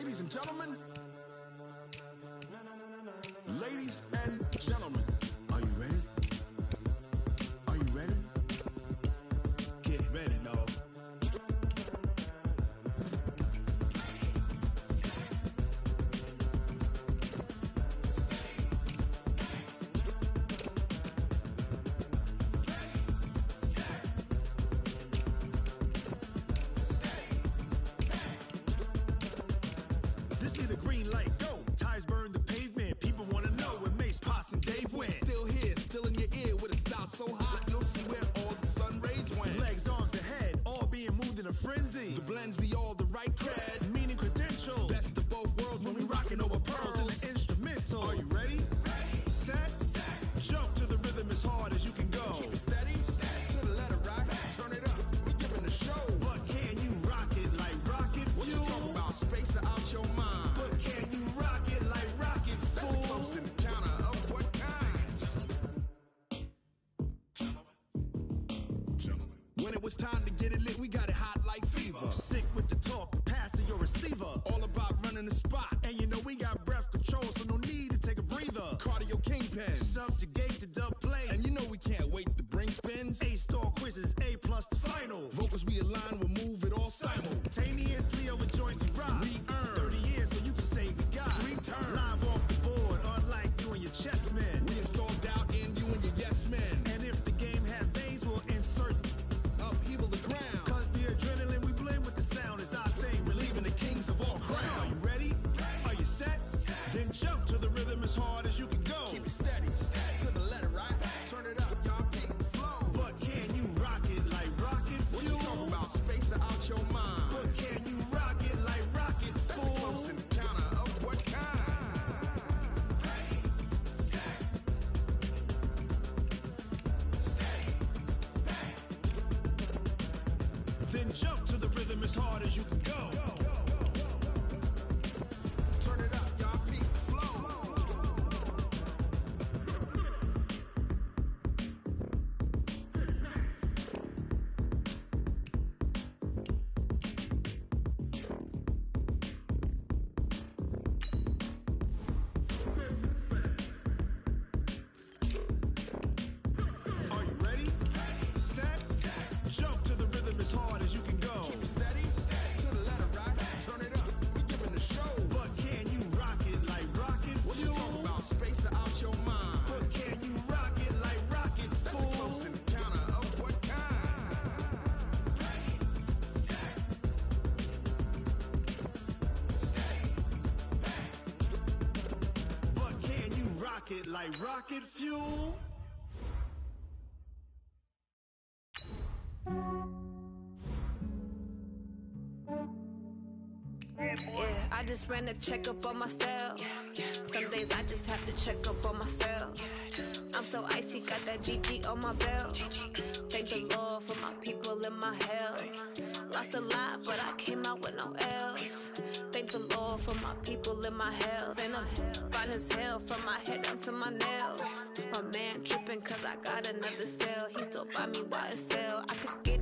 ladies and gentlemen. Ladies and gentlemen. Are you ready? Are you ready? Get ready, dog. This be the green light, go. Tires burn the pavement. People want to know where Mace, Pops, and Dave went. Still here, still in your ear with a style so hot. No see where all the sun rays went. Legs, arms, and head, all being moved in a frenzy. The blends be all the right cred, meaning credentials. Best of both worlds when we rockin' over pearls in the instrumental. Are you ready? Set, jump to the rhythm as hard as you can go. Keep it steady, to the letter right. Turn it up, we giving the show. But can you rock it like rocket fuel? What you talking about? Space out your mind. But can you rock it like rockets, fool? That's a close encounter of what kind? Gentlemen. When it was time to get it lit, we got it hot like fever. Sick with the talk, pass to your receiver. All about running the spot. And you know we got breath control, so no need to take a breather. Cardio kingpin, subjugate the dub play. And you know we can't wait to bring spins. A-star quizzes, A+ the final. Vocals we align, we'll move it all simultaneously over joints and rock. We earn 30 years, so you can say we got 3 turns. Live off the board, unlike you and your chess men. We install doubt in you and your yes men. And if the game had veins, we'll insert upheaval the ground. Cause the adrenaline we blend with the sound is our thing, relieving the kings of all crowns. So are you ready? Are you set? Then jump to the rhythm as hard as you can go. Keep it steady, to the letter right. Turn it up, y'all keep the flow. But can you rock it like rocket fuel? What you talking about? Space out your mind. But can you rock it like rockets, fool? That's a close encounter of what kind? Then jump to the rhythm as hard as you can go. Turn it up, y'all keep the flow. Are you ready? Set, jump to the rhythm as hard as you can go. Keep it steady, to the letter right. Turn it up, we giving the show. But can you rock it like rocket fuel? What you talking about? Space out your mind. But can you rock it like rockets, fool? That's a close encounter of what kind? But can you rock it like rocket fuel? Yeah, I just ran a checkup on myself. Some days I just have to check up on myself. I'm so icy, got that GG on my belt. Thank the Lord for my people in my health. Lost a lot, but I came out with no L's. Thank the Lord for my people in my health. And I'm fine as hell from my head down to my nails. My man tripping cause I got another cell. He still buy me YSL. I could get